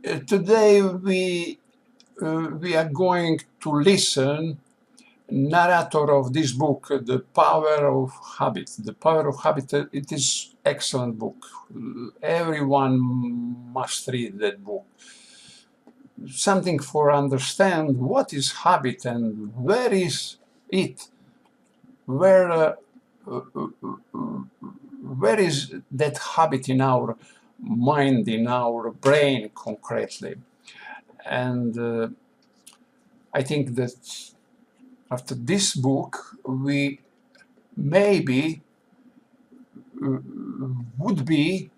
Today we are going to listen narrator of this book, The Power of Habit. The Power of Habit, it is excellent book. Everyone must read that book. Something for understand what is habit and where is it, where is that habit in our mind, in our brain concretely. And I think that after this book we maybe would be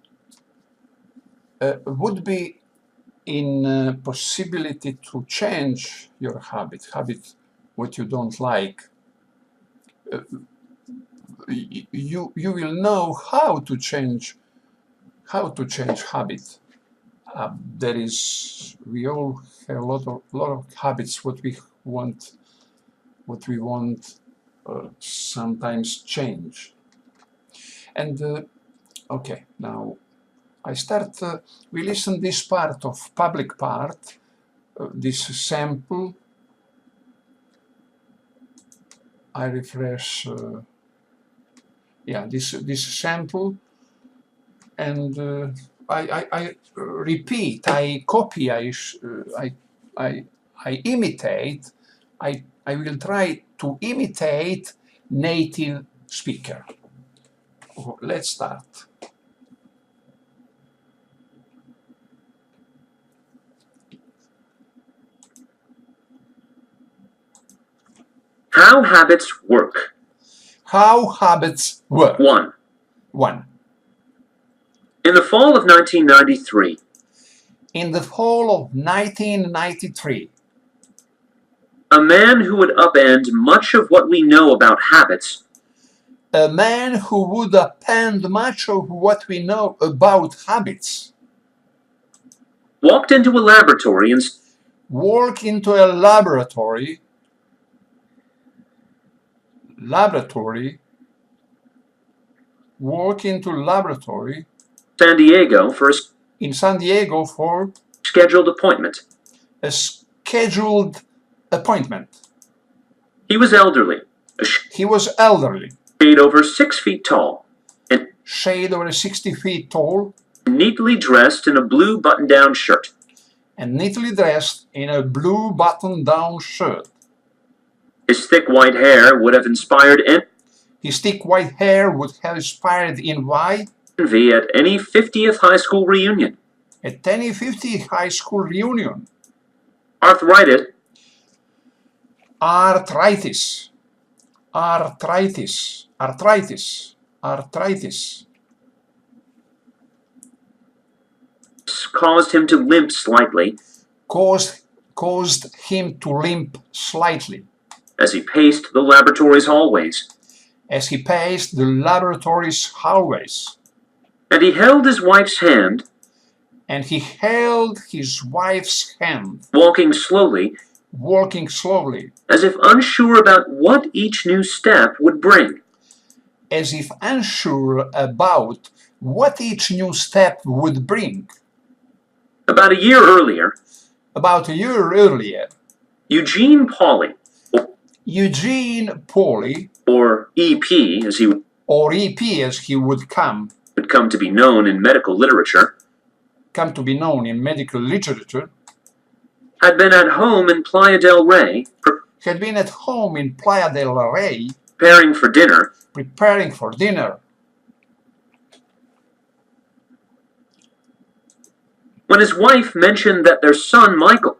in possibility to change your habit what you don't like. You will know how to change habit. We all have a lot of habits what we want sometimes change. And okay, now I start. We listen this part of public part, this sample. I refresh. Yeah, this sample, and I repeat. I copy. I imitate. I will try to imitate native speaker. Let's start. How habits work. How habits work. 1. In the fall of 1993. In the fall of 1993. A man who would upend much of what we know about habits. A man who would upend much of what we know about habits. Walked into a laboratory and walk into a laboratory. Walk into laboratory. San Diego in San Diego for scheduled appointment. A scheduled appointment. He was elderly. Shade over 6 feet tall. And shade over 60 feet tall. Neatly dressed in a blue button-down shirt. His thick white hair would have inspired envy at any 50th high school reunion. Arthritis caused him to limp slightly. Caused him to limp slightly. As he paced the laboratory's hallways. And he held his wife's hand. Walking slowly. As if unsure about what each new step would bring. About a year earlier. Eugene Pauly. Or EP as he would come to be known in medical literature. Had been at home in Playa del Rey. Preparing for dinner. When his wife mentioned that their son Michael.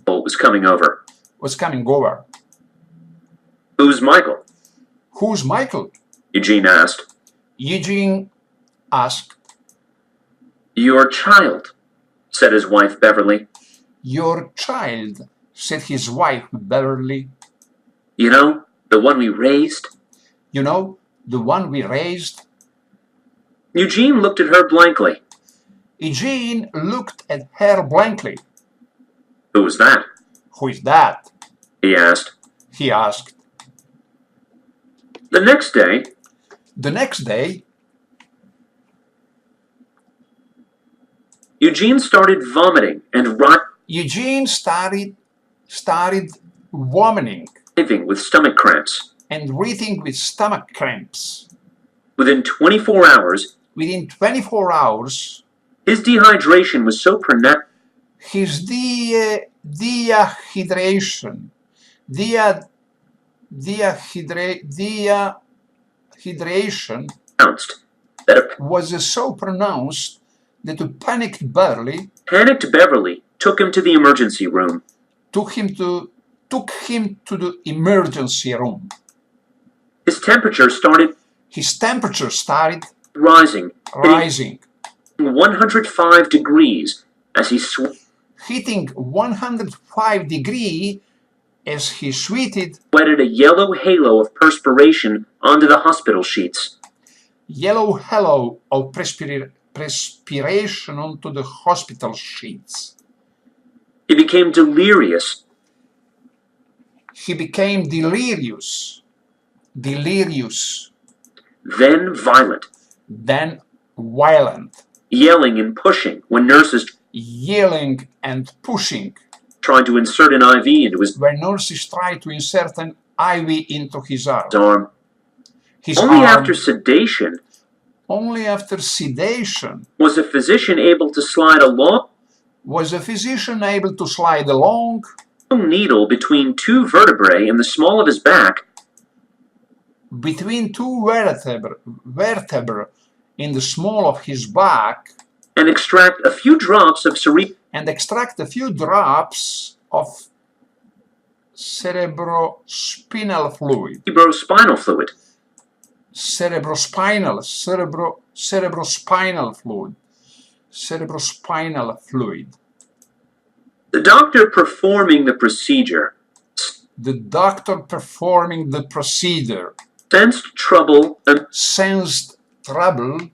Was coming over. Who's Michael? Eugene asked. Your child, said his wife Beverly. Your child, said his wife Beverly. You know, the one we raised. Eugene looked at her blankly. Who is that? Who is that? He asked. The next day, Eugene started vomiting and Eugene started vomiting writhing with stomach cramps. and writhing with stomach cramps. Within 24 hours, Within 24 hours, his dehydration was so pronounced. His dehydration Was so pronounced that panicked Beverly took him to the emergency room. Took him to the emergency room. His temperature started rising 105 degrees as he hitting 105 degrees as he sweated a yellow halo of perspiration onto the hospital sheets. Yellow halo of perspiration onto the hospital sheets. He became delirious. Delirious. Then violent. Yelling and pushing when nurses tried to insert an IV into his when nurses tried to insert an IV into his arm. Only after sedation was a physician able to slide along a needle between two vertebrae in the small of his back, between two vertebrae in the small of his back, and extract a few drops of cerebrospinal fluid. Cerebrospinal fluid. The doctor performing the procedure sensed trouble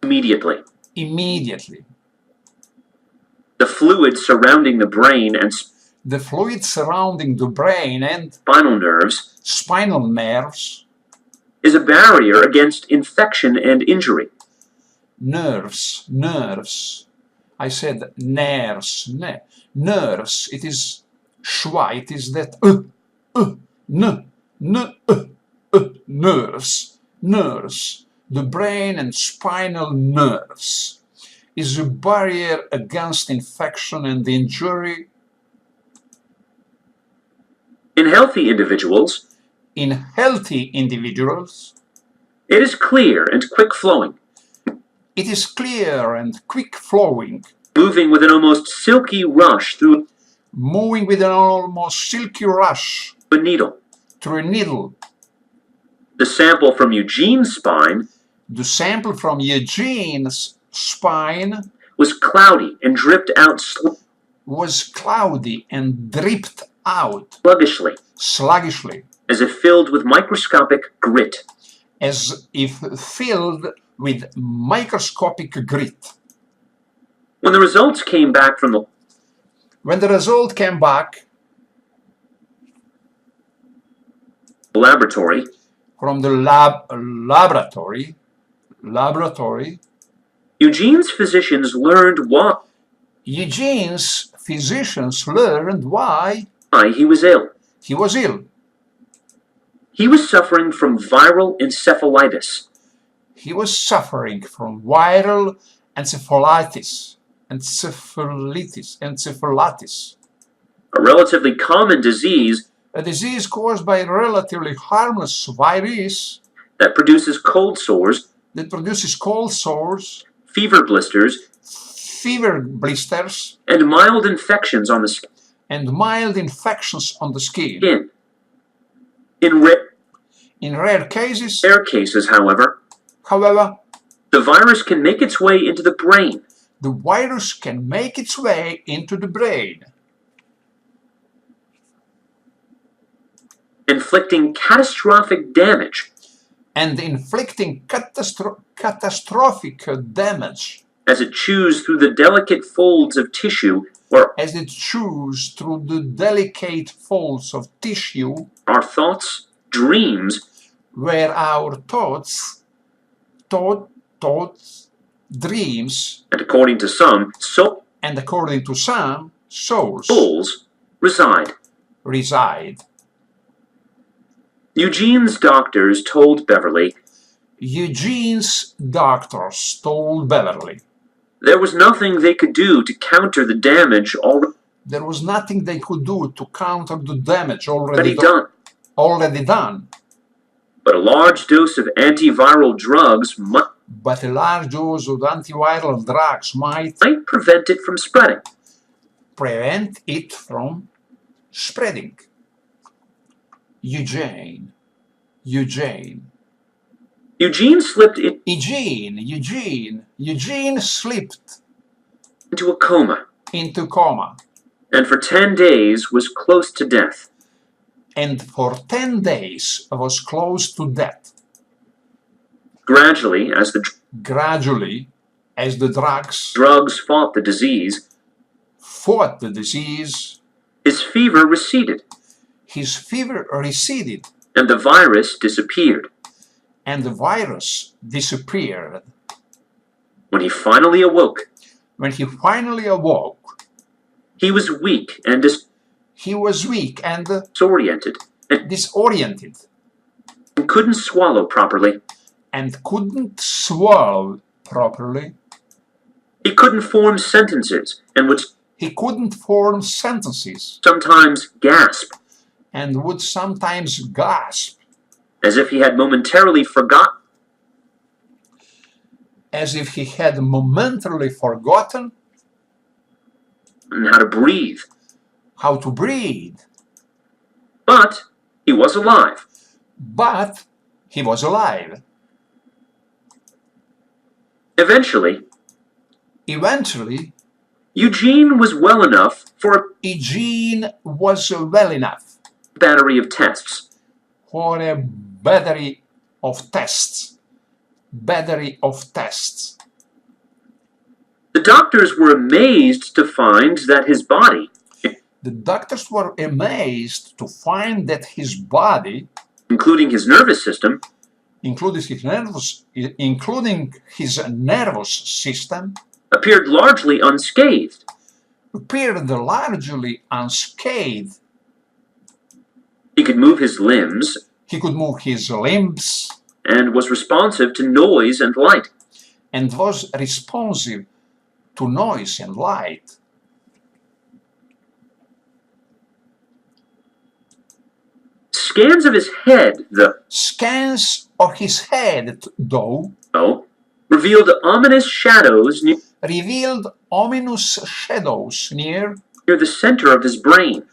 immediately. The fluid surrounding the brain and spinal nerves is a barrier against infection and injury. Nerves. I said nerves. Nerves. It is schwa. It is that nerves. The brain and spinal nerves is a barrier against infection and injury. In healthy individuals, it is clear and quick flowing. Moving with an almost silky rush through a needle. The sample from Eugene's spine was cloudy and dripped out sluggishly, as if filled with microscopic grit. When the results came back from the laboratory, Eugene's physicians learned why he was ill. He was suffering from viral encephalitis. A relatively common disease. A disease caused by a relatively harmless virus that produces cold sores, fever blisters, and mild infections on the skin. In rare cases, however, the virus can make its way into the brain. Inflicting catastrophic damage. As it chews through the delicate folds of tissue, our thoughts, dreams, where our thoughts dreams, and according to some, souls reside. Eugene's doctors told Beverly there was nothing they could do to counter the damage already done. But a large dose of antiviral drugs might prevent it from spreading. Eugene slipped into a coma. And for 10 days was close to death. Gradually, as the drugs fought the disease, his fever receded. And the virus disappeared. When he finally awoke, he was weak and disoriented and couldn't swallow properly. He couldn't form sentences and would sometimes gasp. As if he had momentarily forgotten how to breathe. But he was alive. Eventually, Eugene was well enough for a battery of tests. The doctors were amazed to find that his body, including his nervous system, appeared largely unscathed. He could move his limbs. And was responsive to noise and light. Scans of his head, though, revealed ominous shadows near the center of his brain.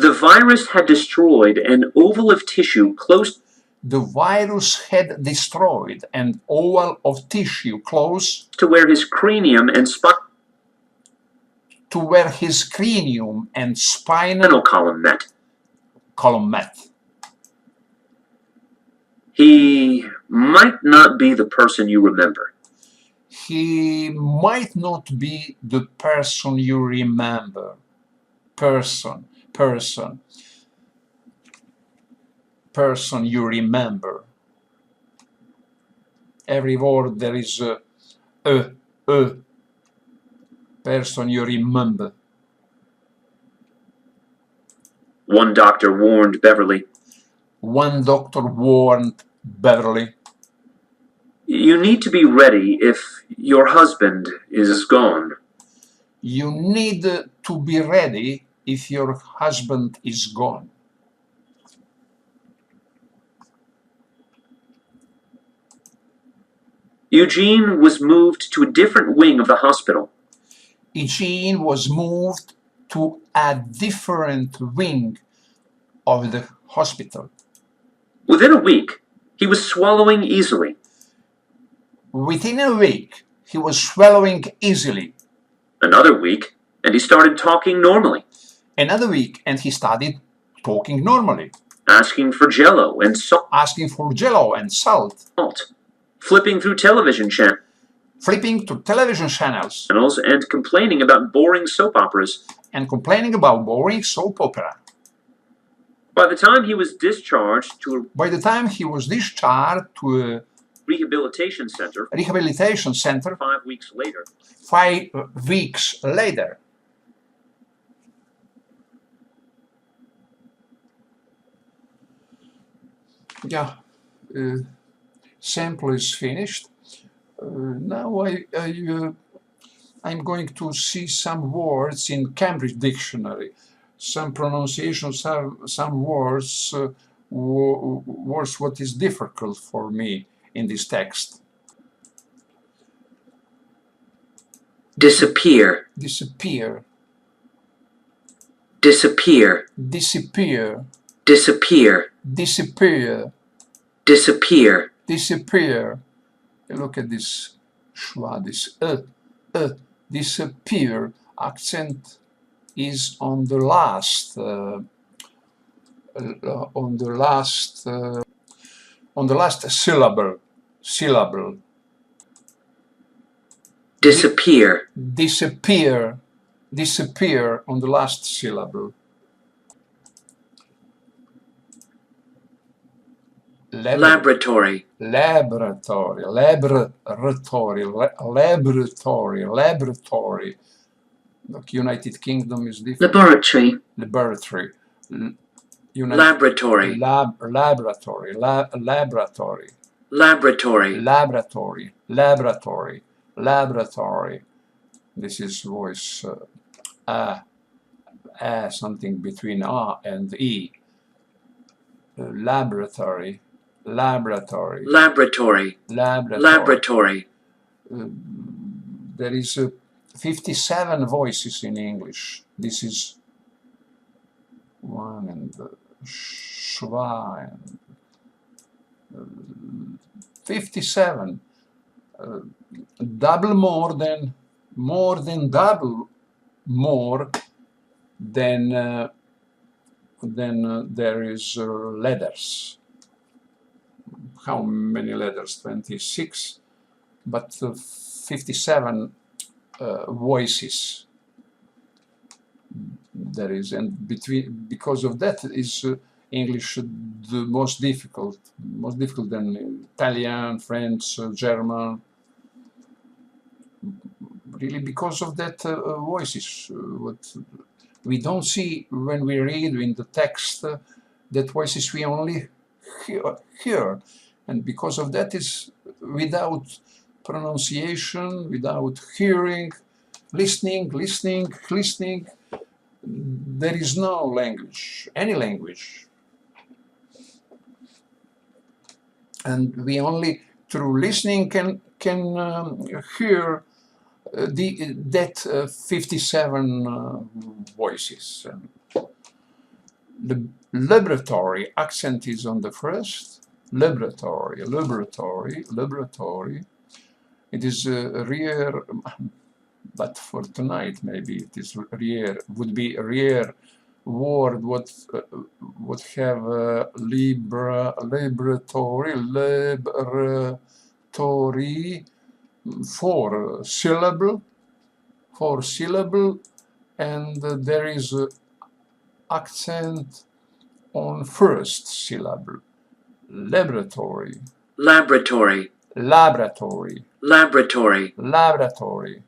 The virus had destroyed an oval of tissue close to where his cranium and spinal column met. He might not be the person you remember. Every word there is person you remember. One doctor warned Beverly. You need to be ready if your husband is gone. Eugene was moved to a different wing of the hospital. Within a week, he was swallowing easily. Another week, and he started talking normally. Asking for Jell-O and salt. Flipping through television channels. And complaining about boring soap operas. By the time he was discharged to a rehabilitation center 5 weeks later. 5 weeks later. Yeah, sample is finished. Now I'm going to see some words in Cambridge Dictionary, some pronunciations, some words, words what is difficult for me in this text. Disappear. Disappear. Disappear. Disappear. Disappear. Disappear. Disappear. Disappear. Look at this schwa, this disappear. Accent is on the last syllable. Disappear. Disappear. Disappear on the last syllable. Laboratory. Laboratory. Laboratory. Laboratory. Laboratory. Look, United Kingdom is different. Laboratory. Laboratory. Laboratory. Laboratory. Laboratory. Laboratory. Laboratory. Laboratory. Laboratory. This is voice something between A and E. Laboratory. Laboratory. Laboratory. Laboratory. Laboratory. There is 57 voices in English. This is one and schwa and 57. Double more than double more than there is letters. How many letters? 26, but 57 voices there is, and because of that is English the most difficult than Italian, French, German. Really, because of that voices, what we don't see when we read in the text, that voices we only hear, and because of that is without pronunciation, without hearing, listening, there is no language, any language, and we only through listening can hear that 57 voices. The laboratory accent is on the first. Laboratory. It is rare, but for tonight maybe it is rare. Would be a rare word. What have laboratory. 4 syllable, and there is accent on first syllable. Laboratory. Laboratory. Laboratory. Laboratory. Laboratory.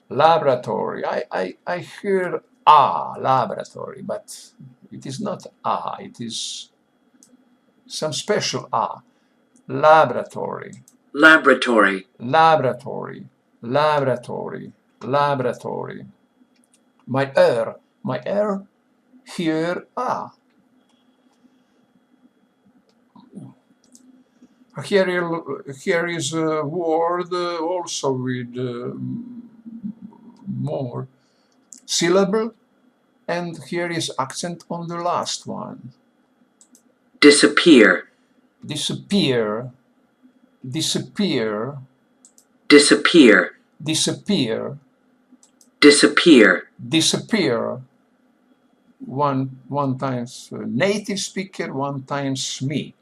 Laboratory. I hear laboratory, but it is not it is some special laboratory. Laboratory. Laboratory. Laboratory. Laboratory. My ear here Here is a word also with more syllable, and here is accent on the last one. Disappear. Disappear. Disappear. Disappear. Disappear. Disappear. Disappear. One times native speaker, one times me.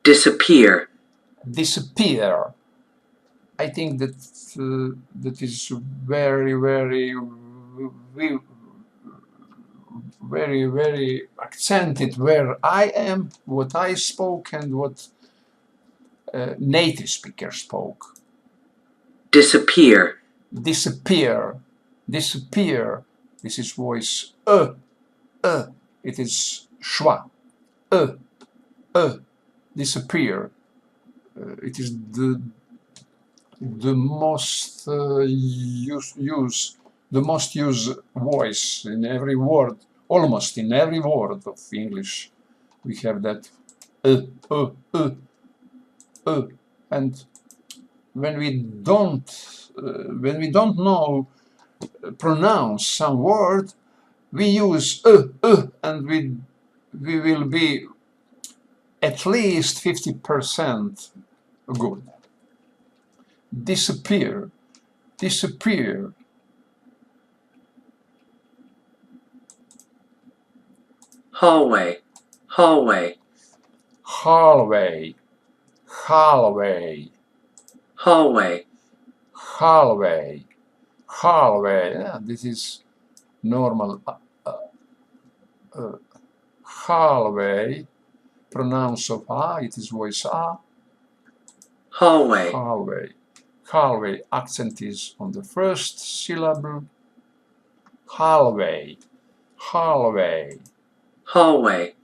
Disappear. Disappear. I think that that is very very, very accented where I am, what I spoke, and what native speaker spoke. Disappear. Disappear. Disappear. This is voice It is schwa. Disappear. It is the most used voice in every word, almost in every word of English. We have that and when we don't know pronounce some word, we use and we will be at least 50% good. Disappear. Disappear. Hallway. Hallway. Hallway. Hallway. Hallway. Hallway. Hallway. Yeah, this is normal. Hallway. Pronounce of A. It is voice A. Hallway. Hallway. Hallway. Accent is on the first syllable. Hallway. Hallway. Hallway.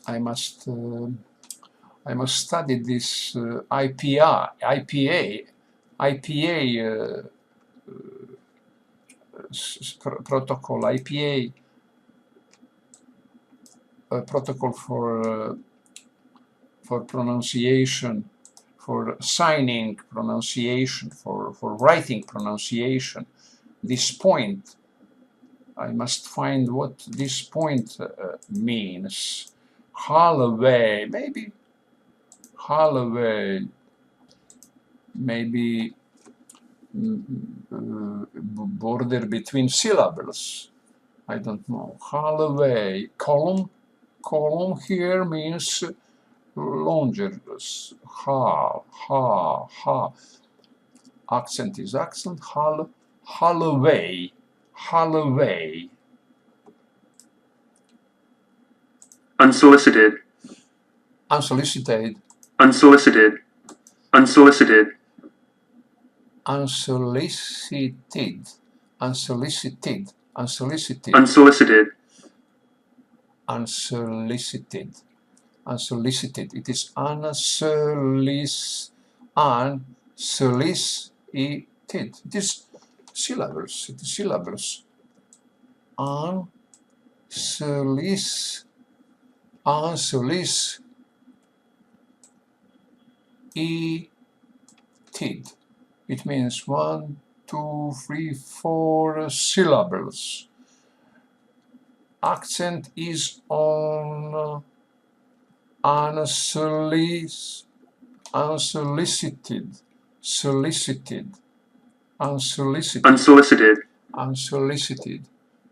I must study this IPA protocol, IPA protocol for pronunciation, for signing pronunciation, for writing pronunciation. This point, I must find what this point means. Hallway, maybe. Hallway, maybe border between syllables. I don't know. Hallway, column. Column here means longer. Ha. Accent is accent. Hallway. Hallway. Unsolicited. Unsolicited. Unsolicited. Unsolicited. Unsolicited. Unsolicited. Unsolicited. Unsolicited. Unsolicited. Unsolicited. It is unsolicited. It is syllables. It is syllables. Unsolicited. It means 1, 2, 3, 4 syllables. Accent is on unsolicited, solicited, unsolicited, Unsolicited. unsolicited,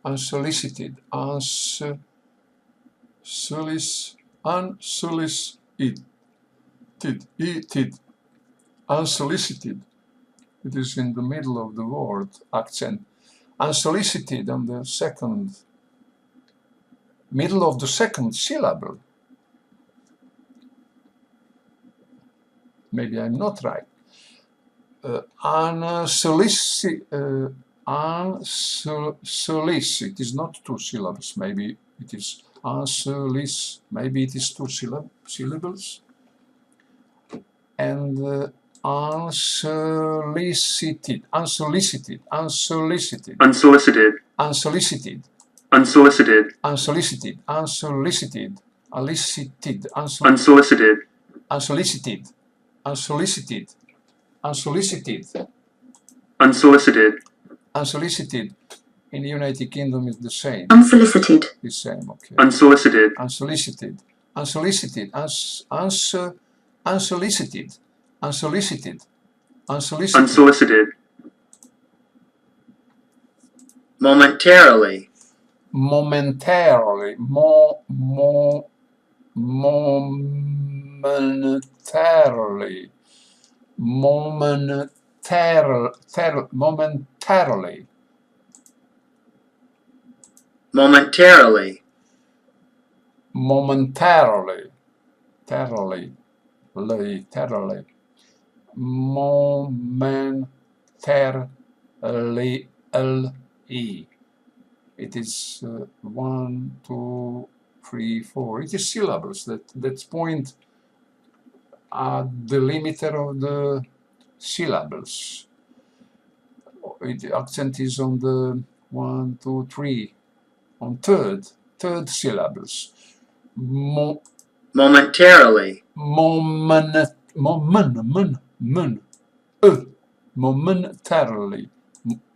unsolicited, unsolicited. It is in the middle of the word, accent. Unsolicited on the middle of the second syllable. Maybe I'm not right. Unsolicited. It is not 2 syllables. Maybe it is unsolicited. Maybe it is 2 syllables. And unsolicited. Unsolicited. Unsolicited. Unsolicited. Unsolicited. Unsolicited. Unsolicited. Unsolicited. Unsolicited. Unsolicited. Unsolicited. Unsolicited. Unsolicited. Unsolicited. Unsolicited. In the United Kingdom is the same. Unsolicited. The same, okay. Unsolicited. Unsolicited. Unsolicited. Unsolicited. Unsolicited. Unsolicited. Unsolicited. Momentarily. Momentarily. Momentarily. Momentarily. momentarily, momentarily, momentarily, momentarily, it is 1, 2, 3, 4. It is syllables that point at the limiter of the syllables. The accent is on the 1, 2, 3, on third syllables. Momentarily, momentarily, momentarily, momentarily,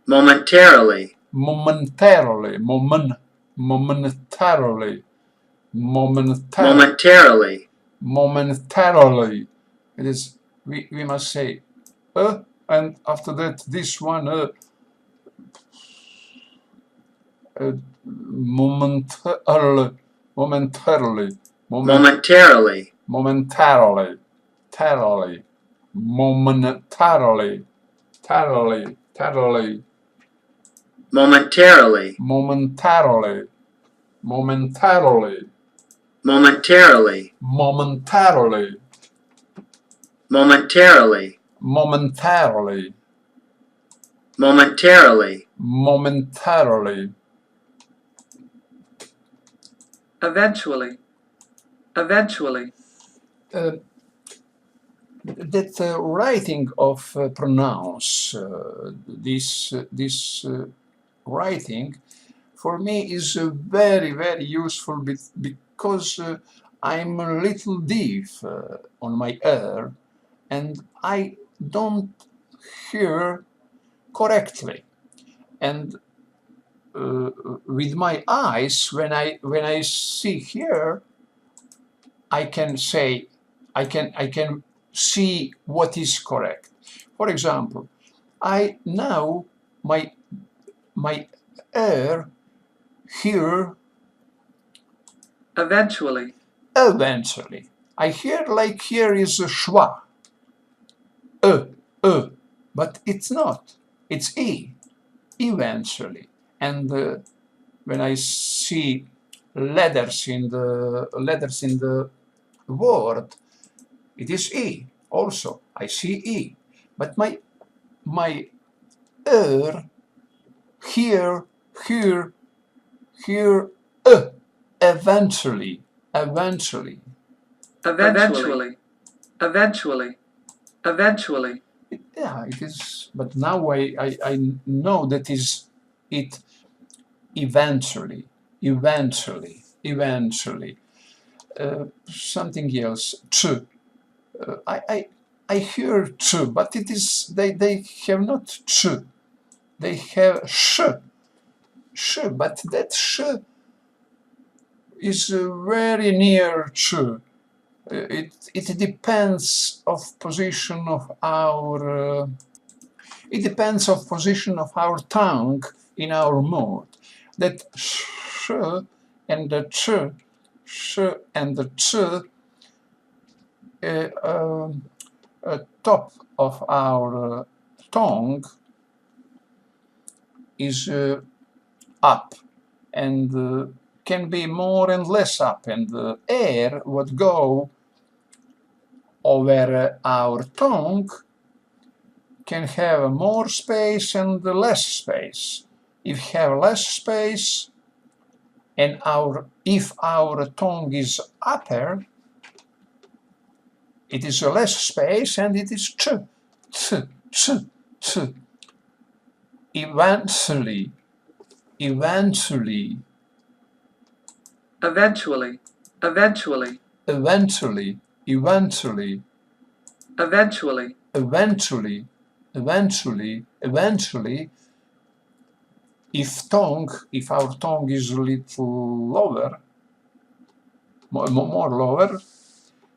momentarily, momentarily, momentarily. It is, we must say and after that this one momentarily, momentarily, momentarily, momentarily, momentarily, momentarily, momentarily, momentarily, momentarily, momentarily, momentarily, momentarily, momentarily, momentarily, momentarily, momentarily, eventually, eventually, that writing of pronounce this writing for me is very useful because I'm a little deaf on my ear and I don't hear correctly, and with my eyes when I see here I can say I can see what is correct. For example, I now my ear hear eventually, eventually. I hear like here is a schwa, but it's not. It's e, eventually. And when I see letters in the word, it is e. Also, I see e, but my ear hear eventually, eventually, eventually, eventually, Yeah, it is. But now I know that is it eventually, eventually. Something else. Ch. I hear ch, but it is they have not ch. They have sh, but that sh is very near ch. It depends of position of our. It depends of position of our tongue in our mouth. That sh and the sh and the ch, top of our tongue is up and can be more and less up, and the air would go over our tongue can have more space and less space. If we have less space and if our tongue is upper, it is less space and it is ch, ch, ch, ch. Eventually, eventually, eventually, eventually, eventually, eventually, if our tongue is a little lower, more lower,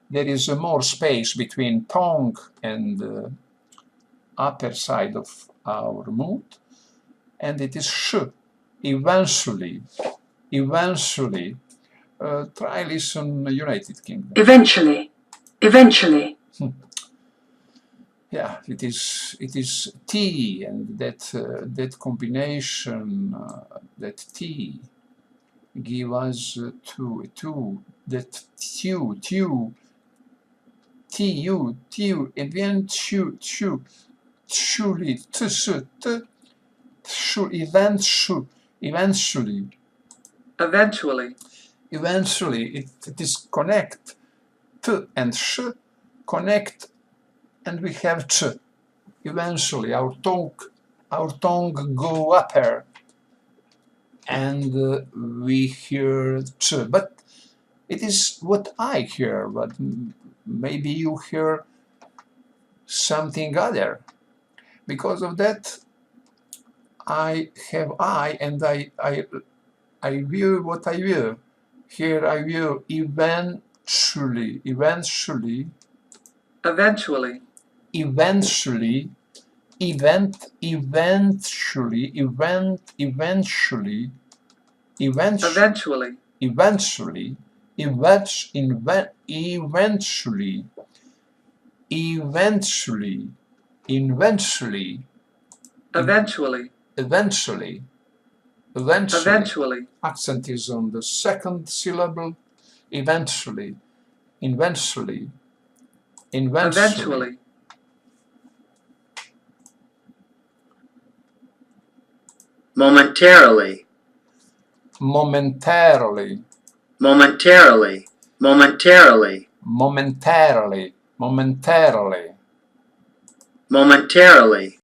there is more space between tongue and the upper side of our mouth, and it is sh. Eventually. Try listen United Kingdom. Eventually. Yeah, it is T, and that combination, that T, give us that eventually, it is connect, t and sh, connect, and we have ch. Eventually, our tongue go upper, and we hear ch. But it is what I hear, but maybe you hear something other. Because of that, I have and I will what I will. Here I will eventually, eventually, eventually, eventually, eventually, eventually, eventually, eventually, eventually, eventually, eventually, eventually, eventually, eventually, accent is on the second syllable, eventually, eventually, eventually, momentarily, momentarily, momentarily, momentarily, momentarily, momentarily, momentarily.